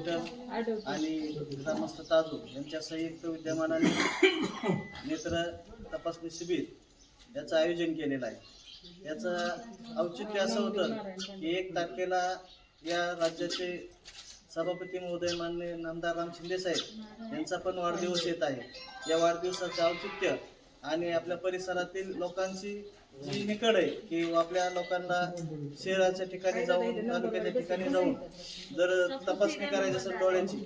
Hospital आणि ग्रामस्थ ताजू यांच्या संयुक्त विद्यमानाने नेत्र तपासणी शिबिर याचं आयोजन केलेलं आहे। याचं औचित्य असं होतं की 1 तारखेला या राज्याचे सभापती महोदय माननीय नामदार राम शिंदे साहेब यांचा पण वाढदिवस येत आहे। या वाढदिवसाचे औचित्य आणि आपल्या परिसरातील लोकांची जी निकड आहे की आपल्या लोकांना शहराच्या ठिकाणी जाऊन तालुक्याच्या ठिकाणी जाऊन जर तपासणी करायची असेल डोळ्याची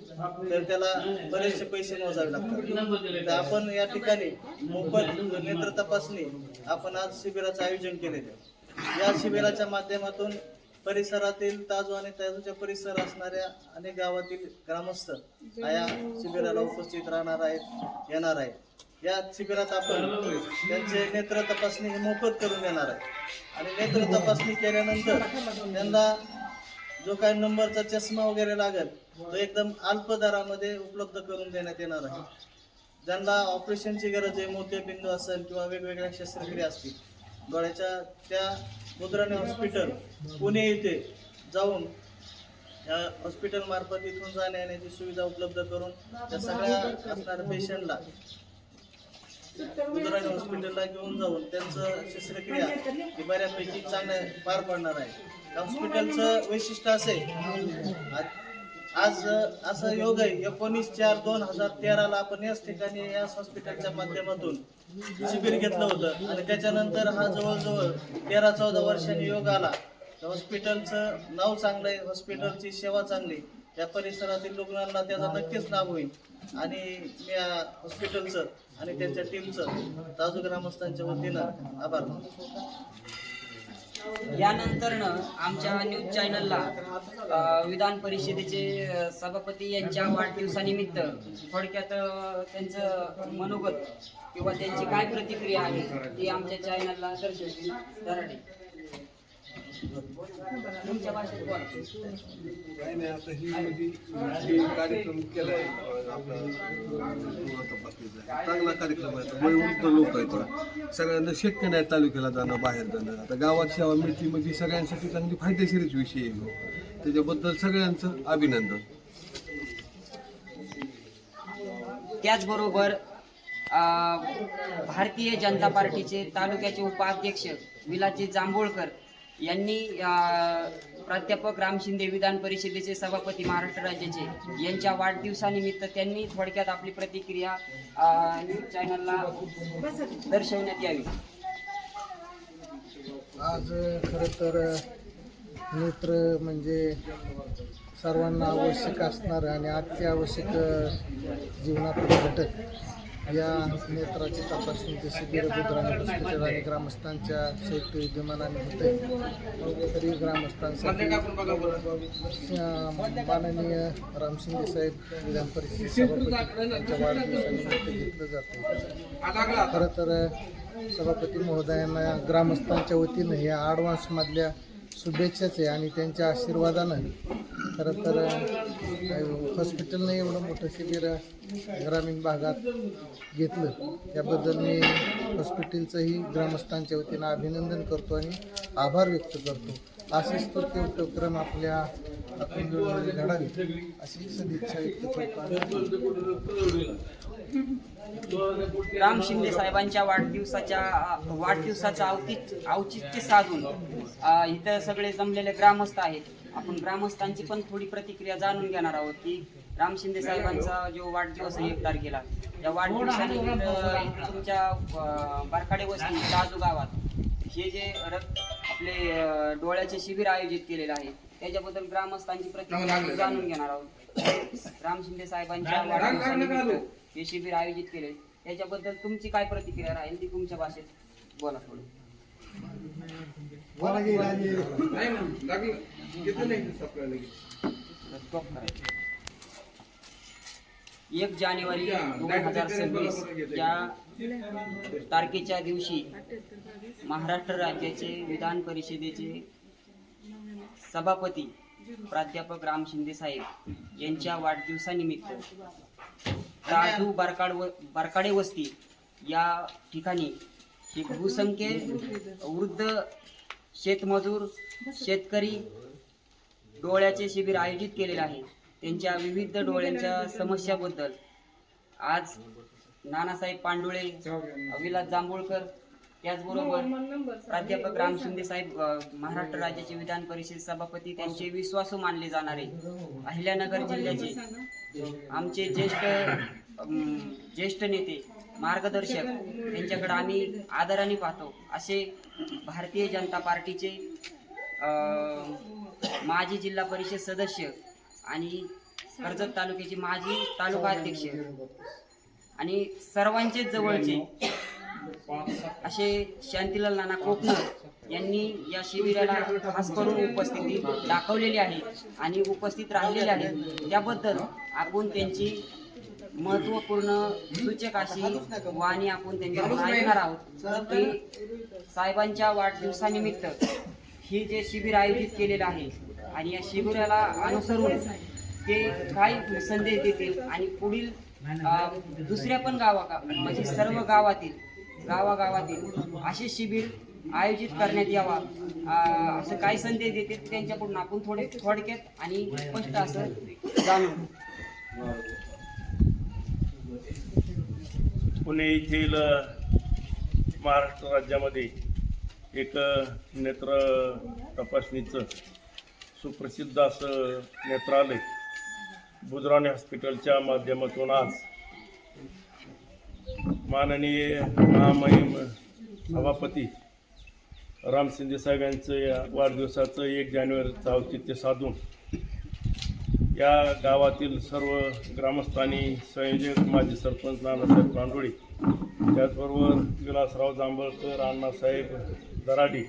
तर त्याला बरेचसे पैसे मोजावे लागतात। तर आपण या ठिकाणी मोफत नेत्र तपासणी आपण आज शिबिराचं आयोजन केलेलं आहे। या शिबिराच्या माध्यमातून परिसरातील ताजू आणि ताजूच्या परिसर असणाऱ्या अनेक गावातील ग्रामस्थ या शिबिराला उपस्थित राहणार आहेत, येणार आहेत। या शिबिरात आपण त्यांचे नेत्र तपासणी ही मोफत करून देणार आहे आणि नेत्र तपासणी केल्यानंतर त्यांना जो काही नंबरचा चष्मा वगैरे लागेल तो एकदम अल्प दरामध्ये उपलब्ध करून देण्यात येणार आहे। ज्यांना ऑपरेशनची गरज आहे, मोतियाबिंदू असेल किंवा वेगवेगळ्या शस्त्रक्रिया असतील डोळ्याच्या, त्या मुद्राने हॉस्पिटल पुणे येथे जाऊन या हॉस्पिटल मार्फत इथून जाण्या येण्याची सुविधा उपलब्ध करून त्या सगळ्या असणाऱ्या पेशंटला मुद्राने हॉस्पिटलला घेऊन जाऊन त्यांचं शस्त्रक्रिया ही बऱ्यापैकी चांगल्या पार पडणार आहे। हॉस्पिटलचं वैशिष्ट्य असे आज असं योग आहे 19/4/2013 आपण याच ठिकाणी याच हॉस्पिटलच्या माध्यमातून शिबिर घेतलं होतं आणि त्याच्यानंतर हा जवळजवळ 13-14 वर्षांनी योग आला। हॉस्पिटलचं नाव चांगलं आहे, हॉस्पिटलची सेवा चांगली, त्या परिसरातील रुग्णांना त्याचा नक्कीच लाभ होईल आणि मी या हॉस्पिटलचं आणि त्यांच्या टीमचं ताजू ग्रामस्थांच्या वतीनं आभार मानतो। यानंतरनं आमच्या न्यूज चॅनलला विधान परिषदेचे सभापती यांच्या वाढदिवसानिमित्त थोडक्यात त्यांचं मनोगत किंवा त्यांची काय प्रतिक्रिया आहे ती आमच्या चॅनलला दर्शवतील। दराडे तुमच्या भाषेत बोला। काही नाही, आता ही कार्यक्रम केलाय आपला तपासणीचा चांगला कार्यक्रम आहे। वयोवृद्ध लोक आहेत, सगळ्यांना शक्य नाही तालुक्याला जाणं, बाहेर जाणं, आता गावात सेवा मिळते म्हणजे सगळ्यांसाठी चांगली फायदेशीरच विषय आहे। त्याच्याबद्दल सगळ्यांचं अभिनंदन। त्याचबरोबर भारतीय जनता पार्टीचे तालुक्याचे उपाध्यक्ष विलाजी जांभूळकर यांनी प्राध्यापक राम शिंदे विधान परिषदेचे सभापती महाराष्ट्र राज्याचे यांच्या वाढदिवसानिमित्त त्यांनी थोडक्यात आपली प्रतिक्रिया न्यूज चॅनलला दर्शवण्यात यावी। आज खरं तर नेत्र म्हणजे सर्वांना आवश्यक असणार आणि अत्यावश्यक जीवनातील घटक या नेत्राची तपासणीचे शिबिर बुधवारी हॉस्पिटल आणि ग्रामस्थांच्या संयुक्त विद्यमानाने होते। तरी ग्रामस्थांसाठी माननीय राम शिंदे साहेब विधान परिषद सभापती यांच्या वाढदिवसानिमित्त घेतलं जातं। खरं तर सभापती महोदयांना ग्रामस्थांच्या वतीनं या ॲडव्हान्समधल्या शुभेच्छाच आहे आणि त्यांच्या आशीर्वादानं खरं तर हॉस्पिटलनं एवढं मोठं शिबिर ग्रामीण भागात घेतलं त्याबद्दल मी हॉस्पिटलचंही ग्रामस्थांच्या वतीनं अभिनंदन करतो आणि आभार व्यक्त करतो। असेच तो उपक्रम आपल्या घडावी अशी सदिच्छा व्यक्त करतो। राम शिंदे साहेबांच्या वाढदिवसाचं औचित्य साधून इथं सगळे जमलेले ग्रामस्थ आहेत। आपण ग्रामस्थांची पण थोडी प्रतिक्रिया जाणून घेणार आहोत की राम शिंदे साहेबांचा जो वाढदिवस आहे 1 तारखेला या वाढदिवसानिमित्त तुमच्या बारकाडे वस्ती ताजू गावात हे जे आपले डोळ्याचे शिबिर आयोजित केलेलं आहे त्याच्याबद्दल ग्रामस्थांची प्रतिक्रिया जाणून घेणार आहोत। राम शिंदे साहेबांच्या वाढदिवसानिमित्त हे शिबिर आयोजित केले त्याच्याबद्दल तुमची काय प्रतिक्रिया राहील ती तुमच्या भाषेत बोला थोडं। 1 जानेवारी 2026 या तारखेच्या दिवशी महाराष्ट्र राज्याचे विधान परिषदेचे सभापती प्राध्यापक राम शिंदे साहेब यांच्या वाढदिवसानिमित्त ताजू बारकाडे वस्ती या ठिकाणी ही बहुसंख्य वृद्ध शेतमजूर शेतकरी डोळ्याचे शिबिर आयोजित केलेले आहे। त्यांच्या विविध डोळ्यांच्या समस्याबद्दल आज नानासाहेब पांडुळे, विलास जांभूळकर, त्याचबरोबर प्राध्यापक राम शिंदे साहेब, महाराष्ट्र राज्याचे विधान परिषद सभापती, त्यांचे विश्वासू मानले जाणारे अहिल्यानगर जिल्ह्याचे आमचे ज्येष्ठ नेते, मार्गदर्शक, त्यांच्याकडे आम्ही आदराने पाहतो असे भारतीय जनता पार्टीचे माजी जिल्हा परिषद सदस्य आणि कर्जत तालुक्याचे माजी तालुका अध्यक्ष आणि सर्वांचे जवळचे असे शांतीलाल नाना कोकणर यांनी या शिबिराला खास करून उपस्थिती दाखवलेली आहे आणि उपस्थित राहिलेले आहेत. त्याबद्दल आपण त्यांची महत्त्वपूर्ण सूचक अशी वाणी आपण त्यांच्याकडून ऐकणार आहोत की साहेबांच्या वाढदिवसानिमित्त हे जे शिबिर आयोजित केलेलं आहे आणि या शिबिराला अनुसरून ते काय संदेश देतील आणि पुढील दुसऱ्या पण म्हणजे सर्व गावागावातील असे शिबिर आयोजित करण्यात यावा असं काय संदेश देतील त्यांच्याकडून आपण थोडक्यात आणि स्पष्ट असं जाणून. पुणे येथील महाराष्ट्र राज्यामध्ये एक नेत्र तपासणीचं सुप्रसिद्ध असं नेत्रालय बुधराणी हॉस्पिटलच्या माध्यमातून आज माननीय महामहिम सभापती राम शिंदे साहेब यांचं या वाढदिवसाचं 1 जानेवारीचं औचित्य साधून या गावातील सर्व ग्रामस्थांनी, संयोजक माजी सरपंच नानासाहेब पांडुळे, त्याचबरोबर विलासराव जांभळकर, अण्णासाहेब दराडे,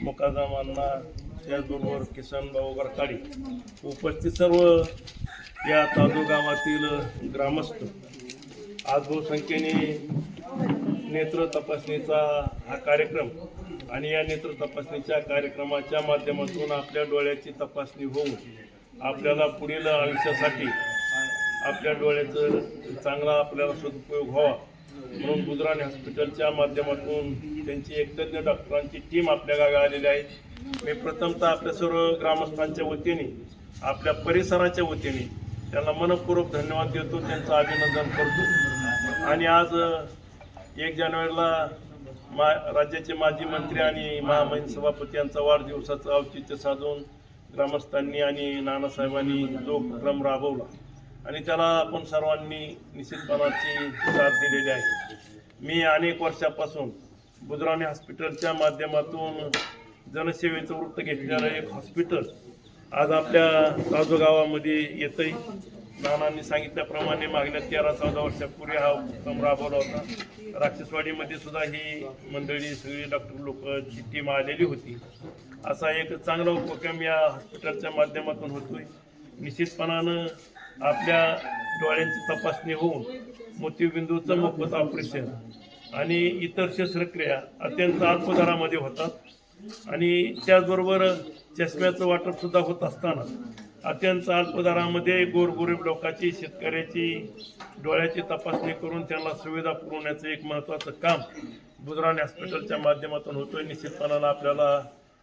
मुकादम अण्णा, त्याचबरोबर किसनभाऊ गरकाडे, उपस्थित सर्व या ताजो गावातील ग्रामस्थ आज बहुसंख्येने नेत्र तपासणीचा हा कार्यक्रम आणि या नेत्र तपासणीच्या कार्यक्रमाच्या माध्यमातून आपल्या डोळ्याची तपासणी होऊन आपल्याला पुढील आयुष्यासाठी आपल्या डोळ्याचं चांगला आपल्याला सदुपयोग व्हावा म्हणून बुधराणी हॉस्पिटलच्या माध्यमातून त्यांची एक तज्ज्ञ डॉक्टरांची टीम आपल्या गावी आलेली आहे. मी प्रथमतः आपल्या सर्व ग्रामस्थांच्या वतीने, आपल्या परिसराच्या वतीने त्यांना मनपूर्वक धन्यवाद देतो, त्यांचं अभिनंदन करतो. आणि आज 1 जानेवारीला राज्याचे माजी मंत्री आणि महामहिम सभापती यांचा वाढदिवसाचं औचित्य साधून ग्रामस्थांनी आणि नानासाहेबांनी जो उपक्रम राबवला आणि त्याला आपण सर्वांनी निश्चितपणाची साथ दिलेली आहे. मी अनेक वर्षापासून बुधराणी हॉस्पिटलच्या माध्यमातून जनसेवेचं वृत्त घेतलेलं एक हॉस्पिटल आज आपल्या ताजो गावामध्ये येतंय. नानांनी सांगितल्याप्रमाणे मागल्या 13-14 वर्षापूर्वी हा उपक्रम राबवला होता. राक्षसवाडीमध्ये सुद्धा ही मंडळी सगळी डॉक्टर लोकांची टीम आलेली होती. असा एक चांगला उपक्रम या हॉस्पिटलच्या माध्यमातून होतोय. निश्चितपणानं आपल्या डोळ्यांची तपासणी होऊन मोतीबिंदूचं मोफत ऑपरेशन आणि इतर शस्त्रक्रिया अत्यंत अल्प दरामध्ये होतात आणि त्याचबरोबर चष्म्याचं वाटप सुद्धा होत असताना अत्यंत अल्प दरामध्ये गोरगरीब लोकांची, शेतकऱ्याची डोळ्याची तपासणी करून त्यांना सुविधा पुरवण्याचं एक महत्त्वाचं काम बुधराणी हॉस्पिटलच्या माध्यमातून होतोय. निश्चितपणानं आपल्याला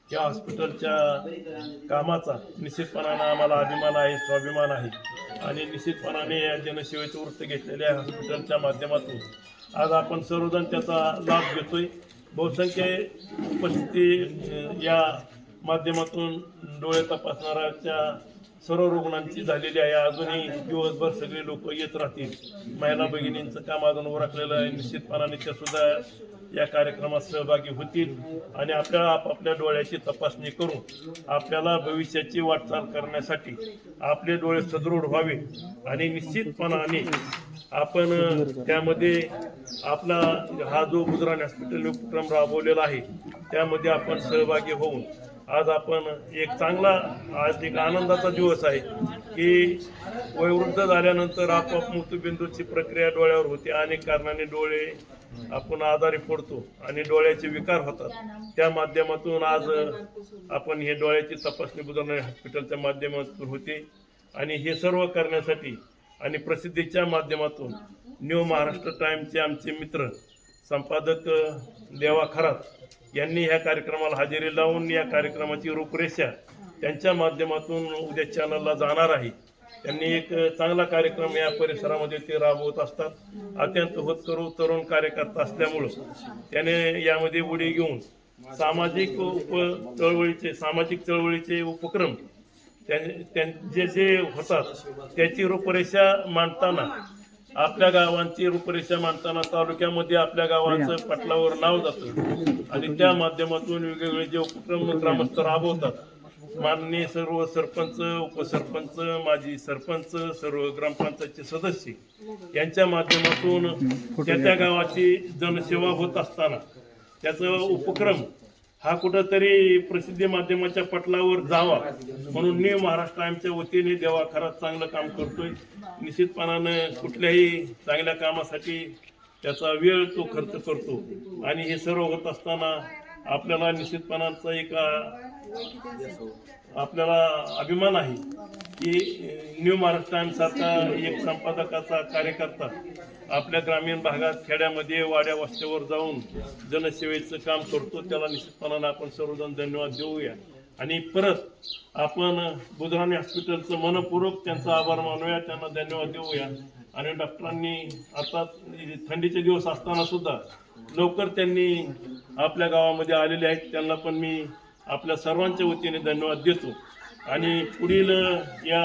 या हॉस्पिटलच्या कामाचा निश्चितपणानं आम्हाला अभिमान आहे, स्वाभिमान आहे आणि निश्चितपणाने या जनसेवेचं वृत्त घेतलेल्या हॉस्पिटलच्या माध्यमातून आज आपण सर्वजण त्याचा लाभ घेतोय. बहुसंख्य उपस्थिती या माध्यमातून डोळे तपासणाऱ्याच्या सर्व रुग्णांची झालेली आहे. अजूनही दिवसभर सगळे लोक येत राहतील. महिला भगिनींचं काम अजून उरकलेलं आहे. निश्चितपणाने ते सुद्धा या कार्यक्रमात सहभागी होतील आणि आपापल्या डोळ्याची तपासणी करून आपल्याला भविष्याची वाटचाल करण्यासाठी आपले डोळे सदृढ व्हावे आणि निश्चितपणाने आपण त्यामध्ये आपला हा जो बुधराणी हॉस्पिटल उपक्रम राबवलेला आहे त्यामध्ये आपण सहभागी होऊन आज आपण एक चांगला, आज एक आनंदाचा दिवस आहे की वयोवृद्ध झाल्यानंतर आपोआप मोतीबिंदूची प्रक्रिया डोळ्यावर होते. अनेक कारणाने डोळे आपण आजारी पडतो आणि डोळ्याचे विकार होतात. त्या माध्यमातून आज आपण हे डोळ्याची तपासणी बुधराणी हॉस्पिटलच्या माध्यमातून होते आणि हे सर्व करण्यासाठी आणि प्रसिद्धीच्या माध्यमातून न्यू महाराष्ट्र टाइम्सचे आमचे मित्र संपादक देवा खरात यांनी ह्या कार्यक्रमाला हजेरी लावून या कार्यक्रमाची रूपरेषा त्यांच्या माध्यमातून उद्या चॅनलला जाणार आहे त्यांनी एक चांगला कार्यक्रम या परिसरामध्ये ते राबवत असतात. अत्यंत होतकरू तरुण कार्यकर्ता असल्यामुळं त्याने यामध्ये उडी घेऊन सामाजिक चळवळीचे उपक्रम जे होतात त्याची रूपरेषा मांडताना, आपल्या गावांची रूपरेषा मांडताना तालुक्यामध्ये आपल्या गावाचं पटलावर नाव जातं आणि त्या माध्यमातून वेगवेगळे जे उपक्रम ग्रामस्थ राबवतात. माननीय सर्व सरपंच, उपसरपंच, माजी सरपंच, सर्व ग्रामपंचायतचे सदस्य यांच्या माध्यमातून त्या गावाची जनसेवा होत असताना त्याचा उपक्रम हा कुठंतरी प्रसिद्धी माध्यमाच्या पटलावर जावा म्हणून न्यू महाराष्ट्र टाइम्सच्या वतीने देवा खरंच चांगलं काम करतोय. निश्चितपणानं कुठल्याही चांगल्या कामासाठी त्याचा वेळ तो खर्च करतो आणि हे सर्व होत असताना आपल्याला निश्चितपणाचा आपल्याला अभिमान आहे की न्यू महाराष्ट्र टाइम्स सारखा एक संपादकाचा कार्यकर्ता आपल्या ग्रामीण भागात, खेड्यामध्ये, वाड्या वस्त्यावर जाऊन जनसेवेचं काम करतो. त्याला निश्चितपणानं आपण सर्वजण धन्यवाद देऊया आणि परत आपण बुधराणी हॉस्पिटलचं मनपूर्वक त्यांचा आभार मानूया, त्यांना धन्यवाद देऊया. आणि डॉक्टरांनी आता थंडीचे दिवस असताना सुद्धा लवकर त्यांनी आपल्या गावामध्ये आलेले आहेत, त्यांना पण मी आपल्या सर्वांच्या वतीने धन्यवाद देतो. आणि पुढील या